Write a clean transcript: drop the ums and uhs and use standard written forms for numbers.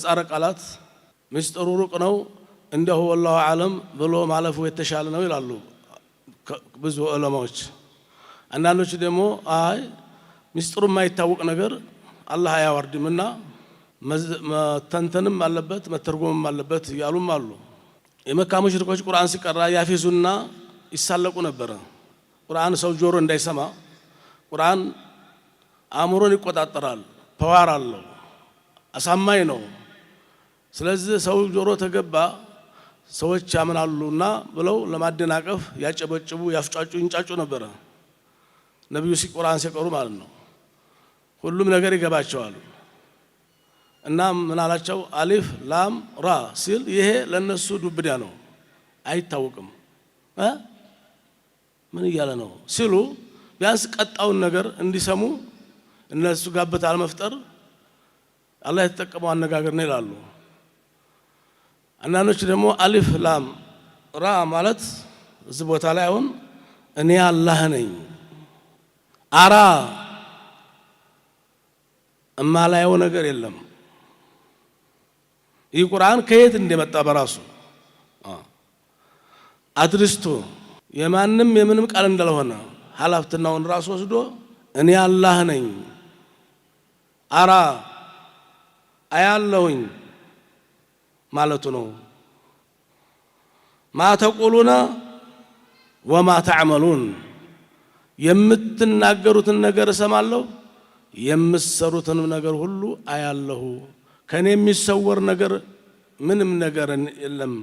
ጻረቃላት ምስጢሩ ሩቅ ነው እንደው والله ዓለም ብሎ ማለፉ የተሻለ ነው ይላሉ ብዙ ዑለማዎች። አንዳንዶች ደግሞ አይ ምስጢሩ የማይታወቅ ነገር አላህ አያወርድምና መተንተንም አለበት መተርጎምም አለበት ያሉም አሉ። የመካ ሙሽሪኮች ቁርአን ሲቀራ ያፊዙና ይሳለቁ ነበር። ቁርአን ሰው ጆሮ እንዳይሰማ ቁርአን አእምሮን ይቆጣጠራል፣ ፓወር አለው፣ አሳማኝ ነው። ስለዚህ ሰው ጆሮ ተገባ ሰዎች ያምናሉና ብለው ለማደናቀፍ ያጨበጭቡ ያፍጫጩ ይንጫጩ ነበር። ነብዩ ቁርአን ሲቀሩ ማለት ነው። ሁሉም ነገር ይገባቸዋል። እና ምን አላቸው አሊፍ ላም ራ ሲል ይሄ ለነሱ ዱብዳ ነው አይታወቅም ምን ይያለ ነው ሲሉ ቢያንስ ቀጣውን ነገር እንዲሰሙ እነሱ ጋበት አልመፍጠር አላህ የተጠቀመው አነጋገር ነው ይላሉ። አንዳንዶች ደግሞ አሊፍ ላም ራ ማለት እዚህ ቦታ ላይ አሁን እኔ አላህ ነኝ አራ እማላየው ነገር የለም። ይህ ቁርአን ከየት እንደመጣ በራሱ አድርስቶ የማንም የምንም ቃል እንዳልሆነ ሐላፍትናውን ራሱ ወስዶ እኔ አላህ ነኝ አራ አያለሁኝ ማለቱ ነው። ማ ተቁሉና ወማ ተዕመሉን የምትናገሩትን ነገር እሰማለሁ የምትሰሩትን ነገር ሁሉ አያለሁ ከኔ የሚሰወር ነገር ምንም ነገር የለም